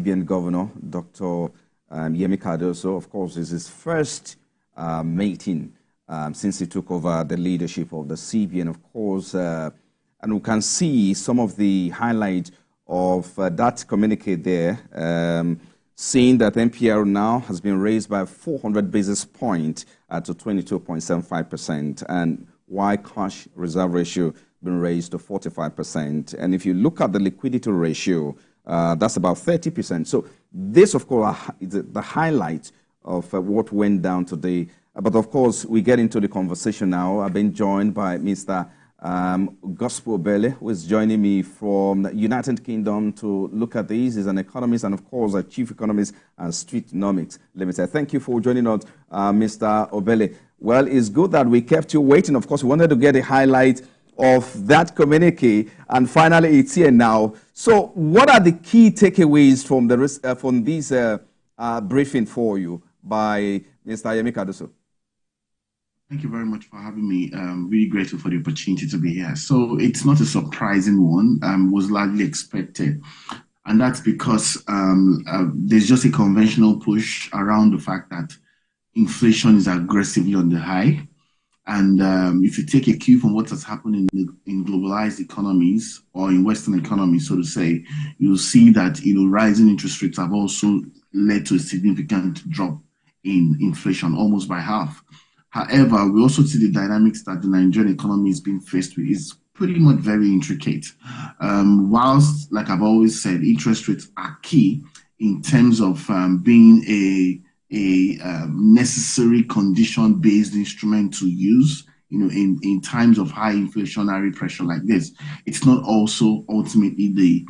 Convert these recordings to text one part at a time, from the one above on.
CBN Governor, Dr. Yemi Cardoso. Of course, this is his first meeting since he took over the leadership of the CBN, of course. And we can see some of the highlights of that communique there, seeing that MPR now has been raised by 400 basis points to 22.75%, and while cash reserve ratio been raised to 45%. And if you look at the liquidity ratio, that's about 30%. So this, of course, is the highlight of what went down today. But of course, we get into the conversation now. I've been joined by Mr. Gospel Obele, who is joining me from the United Kingdom to look at this. He's an economist and, of course, a chief economist at Streetonomics Limited. Thank you for joining us, Mr. Obele. Well, it's good that we kept you waiting. Of course, we wanted to get a highlight of that communique, and finally it's here now. So what are the key takeaways from this briefing for you by Mr. Yemi Cardoso? Thank you very much for having me. Really grateful for the opportunity to be here. So it's not a surprising one, was largely expected. And that's because there's just a conventional push around the fact that inflation is aggressively on the high. And if you take a cue from what has happened in globalized economies or in Western economies, so to say, you'll see that rising interest rates have also led to a significant drop in inflation, almost by half. However, we also see the dynamics that the Nigerian economy is being faced with is pretty much very intricate. Whilst, like I've always said, interest rates are key in terms of being a necessary condition-based instrument to use, in times of high inflationary pressure like this. It's not also ultimately the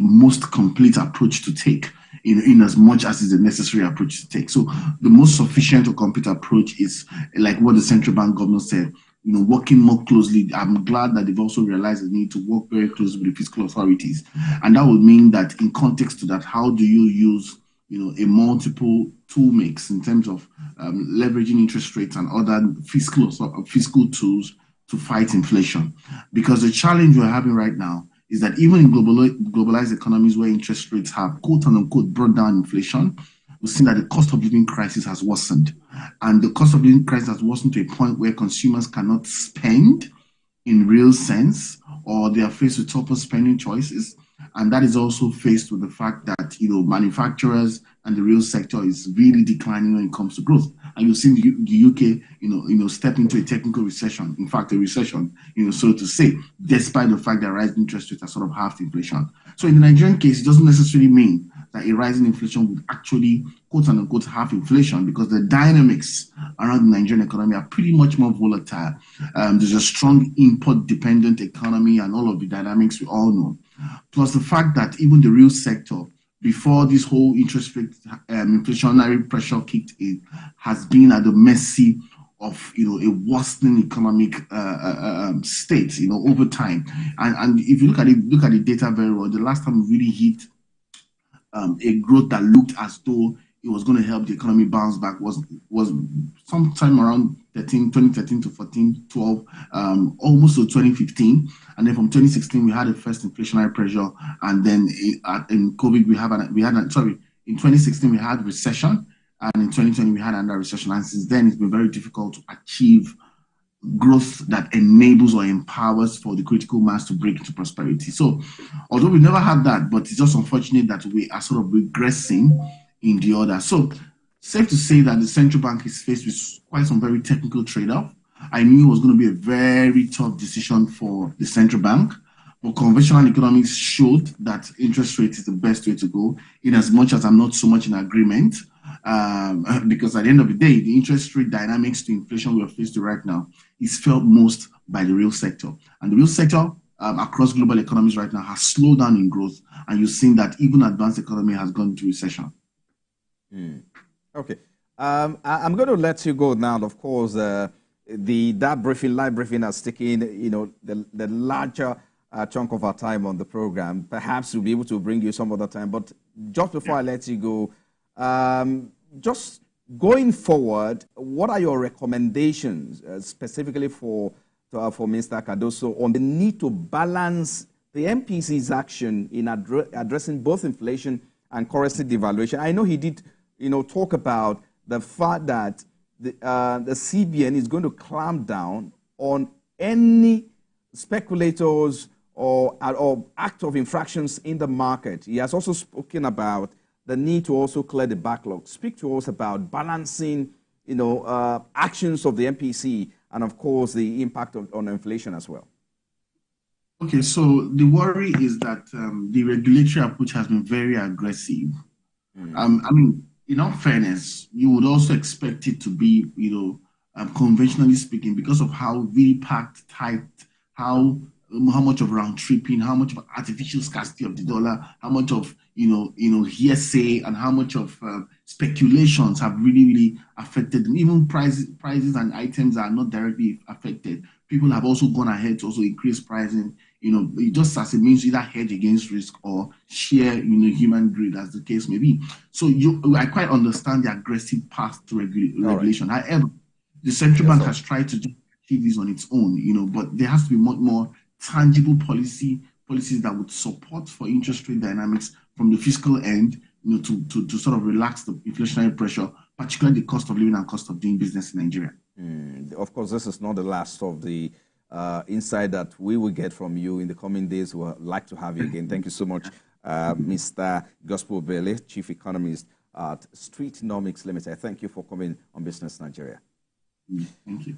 most complete approach to take, in as much as it's a necessary approach to take. So the most sufficient or complete approach is like what the central bank governor said, working more closely. I'm glad that they've also realized the need to work very closely with the fiscal authorities. And that would mean that in context to that, how do you use a multiple tool mix in terms of leveraging interest rates and other fiscal tools to fight inflation? Because the challenge we're having right now is that even in globalized economies where interest rates have quote unquote brought down inflation, we've seen that the cost of living crisis has worsened. And the cost of living crisis has worsened to a point where consumers cannot spend in real sense, or they are faced with tougher spending choices. And that is also faced with the fact that, manufacturers and the real sector is really declining when it comes to growth. And you've seen the UK, step into a technical recession. In fact, a recession, so to say, despite the fact that rising interest rates are sort of half inflation. So in the Nigerian case, it doesn't necessarily mean that a rising inflation would actually, quote unquote, half inflation, because the dynamics around the Nigerian economy are pretty much more volatile. There's a strong import-dependent economy and all of the dynamics we all know. Plus the fact that even the real sector, before this whole interest rate inflationary pressure kicked in, has been at the mercy of a worsening economic state, over time. And if you look at the data very well, the last time we really hit a growth that looked as though it was going to help the economy bounce back was sometime around 2013 to 14, 12, almost to 2015. And then from 2016, we had the first inflationary pressure. And then in COVID, in 2016, we had recession. And in 2020, we had another recession. And since then, it's been very difficult to achieve growth that enables or empowers for the critical mass to break into prosperity. So although we never had that, but it's just unfortunate that we are sort of regressing in the order. So safe to say that the central bank is faced with quite some very technical trade-off. I knew it was going to be a very tough decision for the central bank, but conventional economics showed that interest rate is the best way to go, in as much as I'm not so much in agreement, because at the end of the day, the interest rate dynamics to inflation we're faced with right now is felt most by the real sector. And the real sector across global economies right now has slowed down in growth, and you've seen that even advanced economy has gone into recession. Okay. I'm going to let you go now. Of course, live briefing has taken, the larger chunk of our time on the program. Perhaps we'll be able to bring you some other time. But just before I let you go, just going forward, what are your recommendations specifically for Mr. Cardoso on the need to balance the MPC's action in addressing both inflation and currency devaluation. I know he did, talk about the fact that the CBN is going to clamp down on any speculators or act of infractions in the market. He has also spoken about the need to also clear the backlog. Speak to us about balancing, actions of the MPC and, of course, the impact on inflation as well. Okay, so the worry is that the regulatory approach has been very aggressive. I mean, in all fairness, you would also expect it to be, conventionally speaking, because of how really packed, tight, how much of round tripping, how much of artificial scarcity of the dollar, how much of hearsay, and how much of speculations have really affected them. Even prices and items are not directly affected. People have also gone ahead to also increase pricing. Just as it means either hedge against risk or share, human greed, as the case may be. So I quite understand the aggressive path to regulation. Right. However, the central bank has tried to achieve this on its own, but there has to be much more tangible policies that would support for interest rate dynamics from the fiscal end, to sort of relax the inflationary pressure, particularly the cost of living and cost of doing business in Nigeria. Of course, this is not the last of the insight that we will get from you in the coming days. We'd like to have you again. Thank you so much, Mr. Gospel Bailey, Chief Economist at Streetnomics Limited. Thank you for coming on Business Nigeria. Thank you.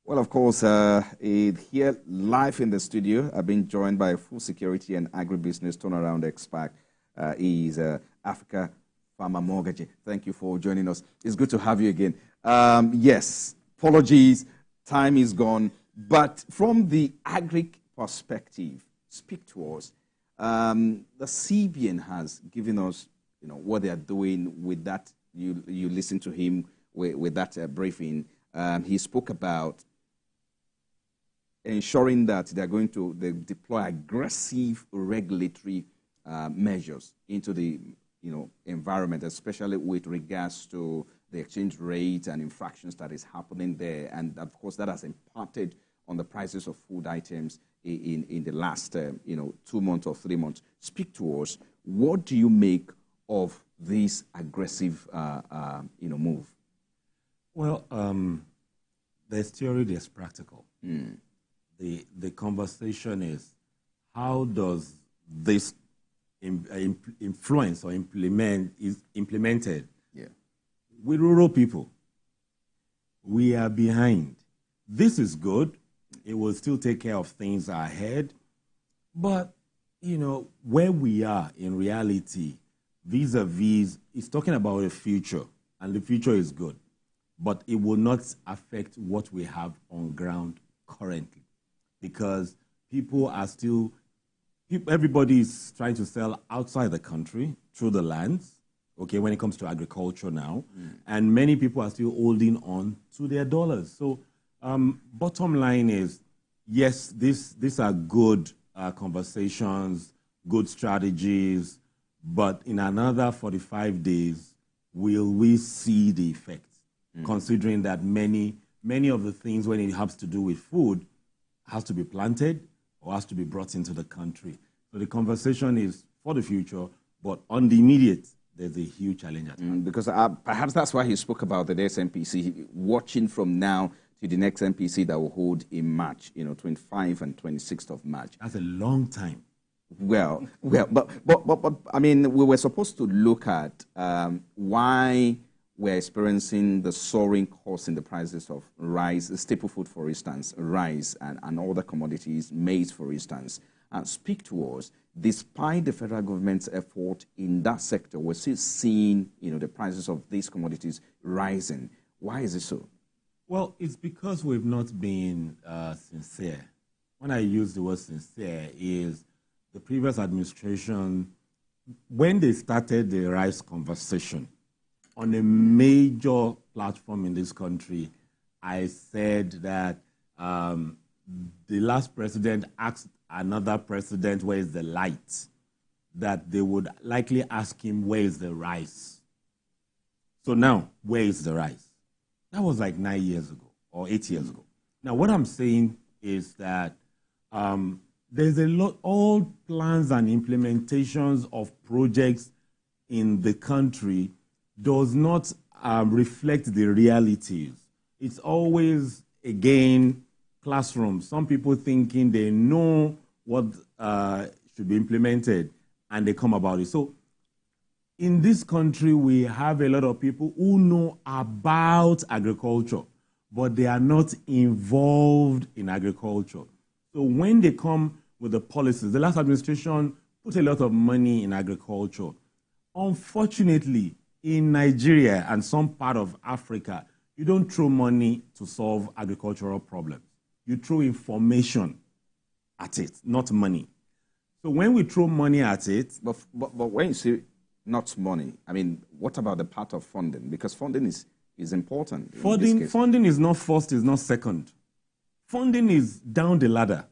Well, of course, here live in the studio, I've been joined by food security and agribusiness turnaround expert. He is Africa Farmer Mortgage. Thank you for joining us. It's good to have you again. Yes, apologies, time is gone. But from the agri perspective, speak to us. The CBN has given us, what they are doing with that. You listen to him with that briefing. He spoke about ensuring that they deploy aggressive regulatory measures into the environment, especially with regards to the exchange rate and infractions that is happening there. And of course, that has impacted on the prices of food items in the last 2 months or 3 months. Speak to us. What do you make of this aggressive move? Well, there's theory, there's practical. The conversation is, how does this influence or implemented with rural people? We are behind. This is good. It will still take care of things ahead. But, where we are in reality, vis-a-vis, it's talking about a future, and the future is good. But it will not affect what we have on ground currently, because people are still, everybody is trying to sell outside the country through the lands, okay, when it comes to agriculture now, and many people are still holding on to their dollars. So bottom line is, yes, these are good conversations, good strategies, but in another 45 days, will we see the effects? Considering that many of the things when it has to do with food has to be planted or has to be brought into the country. So the conversation is for the future, but on the immediate, there's a huge challenge at hand. Because perhaps that's why he spoke about the next MPC, watching from now to the next MPC that will hold in March, 25 and 26th of March. That's a long time. Well, but I mean, we were supposed to look at why we're experiencing the soaring cost in the prices of rice, staple food, for instance, rice and other commodities, maize, for instance. Speak to us. Despite the federal government's effort in that sector, we're still seeing, the prices of these commodities rising. Why is it so? Well, it's because we've not been sincere. When I use the word sincere, is the previous administration, when they started the rice conversation on a major platform in this country, I said that the last president asked another president, where is the light? That they would likely ask him, where is the rice? So now, where is the rice? That was like 9 years ago or 8 years ago. Now, what I'm saying is that there's a lot, all plans and implementations of projects in the country does not reflect the realities. It's always, again, classrooms. Some people thinking they know what should be implemented, and they come about it. So in this country, we have a lot of people who know about agriculture, but they are not involved in agriculture. So when they come with the policies, the last administration put a lot of money in agriculture. Unfortunately, in Nigeria and some part of Africa, you don't throw money to solve agricultural problems. You throw information at it, not money. So when we throw money at it... But when you say not money, I mean, what about the part of funding? Because funding is important. Funding is not first, is not second. Funding is down the ladder.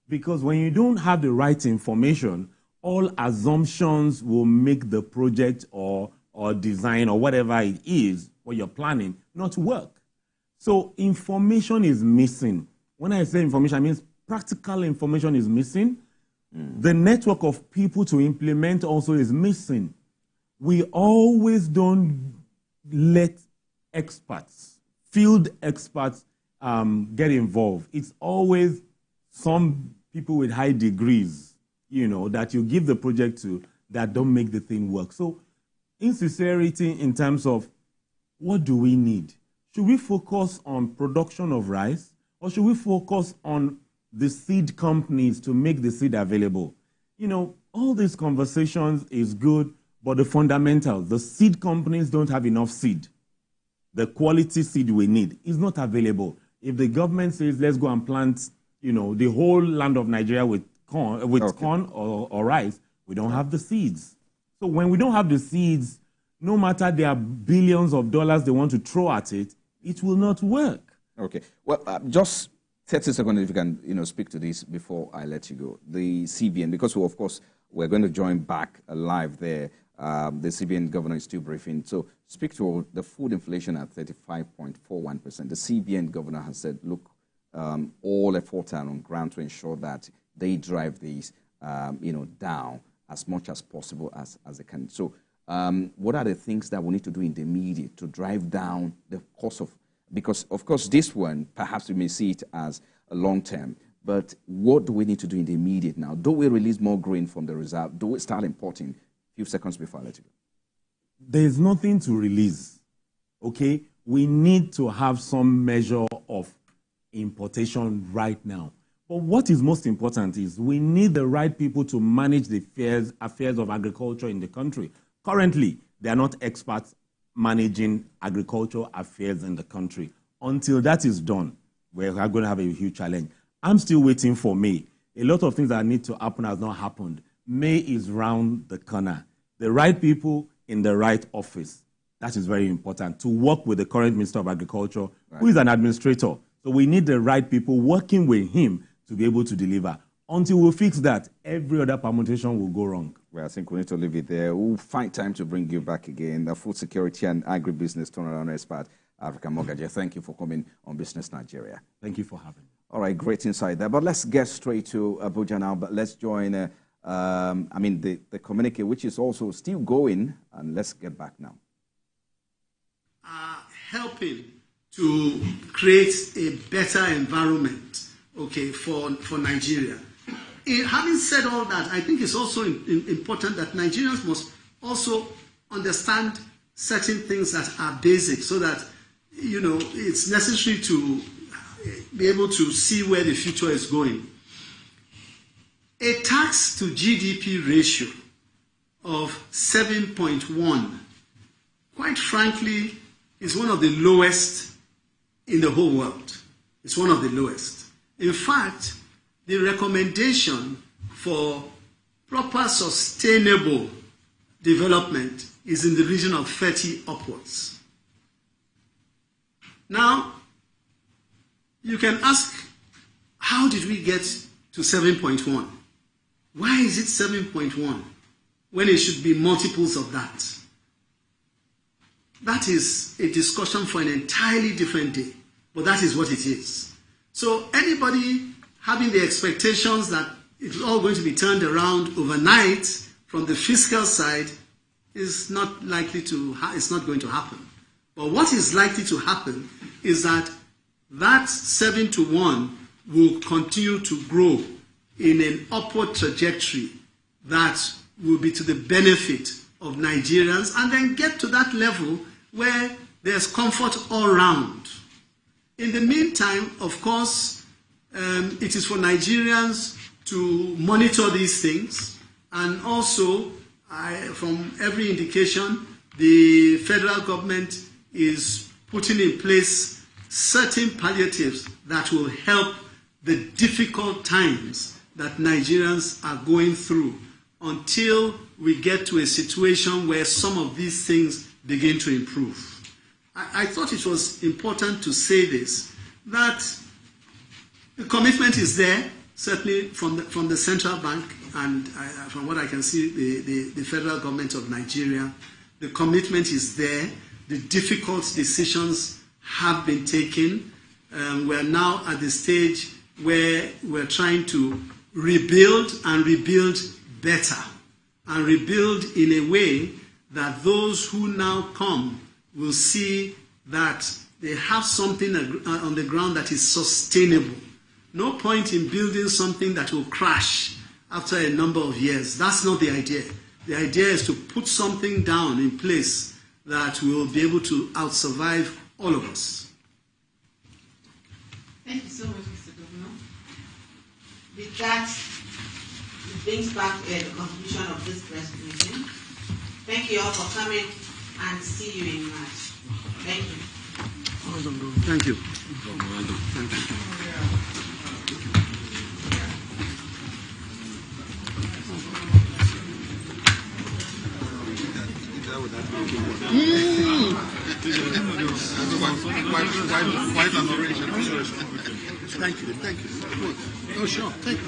Because when you don't have the right information, all assumptions will make the project or design or whatever it is, what you're planning, not work. So information is missing. When I say information, I mean practical information is missing. The network of people to implement also is missing. We always don't let experts, field experts, get involved. It's always some people with high degrees, that you give the project to that don't make the thing work. So insincerity in terms of what do we need? Should we focus on production of rice, or should we focus on the seed companies to make the seed available? All these conversations is good, but the fundamentals, the seed companies don't have enough seed. The quality seed we need is not available. If the government says, let's go and plant, the whole land of Nigeria with corn or rice, we don't have the seeds. So when we don't have the seeds, no matter there are billions of dollars they want to throw at it, it will not work. Okay. Well, just 30 seconds if you can, speak to this before I let you go. The CBN, because of course we're going to join back live there. The CBN governor is still briefing. So speak to the food inflation at 35.41%. The CBN governor has said, look, all efforts are on ground to ensure that they drive these, down as much as possible as they can. So what are the things that we need to do in the immediate to drive down the cost of, because of course this one, perhaps we may see it as a long term, but what do we need to do in the immediate now? Do we release more grain from the reserve? Do we start importing? A few seconds before I let you go. There's nothing to release, okay? We need to have some measure of importation right now. But what is most important is we need the right people to manage the affairs of agriculture in the country. Currently, they are not experts managing agricultural affairs in the country. Until that is done, we're going to have a huge challenge. I'm still waiting for May. A lot of things that need to happen has not happened. May is round the corner. The right people in the right office. That is very important, to work with the current Minister of Agriculture, who is an administrator. So we need the right people working with him to be able to deliver. Until we fix that, every other permutation will go wrong. Well, I think we need to leave it there. We'll find time to bring you back again. The food security and agribusiness turnaround expert, Africa Mogaje. Thank you for coming on Business Nigeria. Thank you for having me. All right, great insight there. But let's get straight to Abuja now. But let's join, the communique, which is also still going. And let's get back now. Helping to create a better environment, okay, for Nigeria. Having said all that, I think it's also important that Nigerians must also understand certain things that are basic, so that, it's necessary to be able to see where the future is going. A tax to GDP ratio of 7.1, quite frankly, is one of the lowest in the whole world. It's one of the lowest. In fact, the recommendation for proper sustainable development is in the region of 30 upwards. Now, you can ask, how did we get to 7.1? Why is it 7.1 when it should be multiples of that? That is a discussion for an entirely different day, but that is what it is. So anybody having the expectations that, it's all going to be turned around overnight from the fiscal side is not likely to, it's not going to happen. But what is likely to happen is that 7-to-1 will continue to grow in an upward trajectory that will be to the benefit of Nigerians, and then get to that level where there's comfort all round. In the meantime, of course, it is for Nigerians to monitor these things, and also, from every indication, the federal government is putting in place certain palliatives that will help the difficult times that Nigerians are going through until we get to a situation where some of these things begin to improve. I thought it was important to say this, that the commitment is there, certainly from the central bank, and from what I can see, the federal government of Nigeria. The commitment is there. The difficult decisions have been taken. We're now at the stage where we're trying to rebuild and rebuild better, and rebuild in a way that those who now come will see that they have something on the ground that is sustainable. No point in building something that will crash after a number of years. That's not the idea. The idea is to put something down in place that will be able to outsurvive all of us. Thank you so much, Mr. Governor. With that, it brings back the conclusion of this press briefing. Thank you all for coming, and see you in March. Thank you. Thank you. Thank you. Quite an oration. Thank you. Thank you. Oh, sure. Thank you.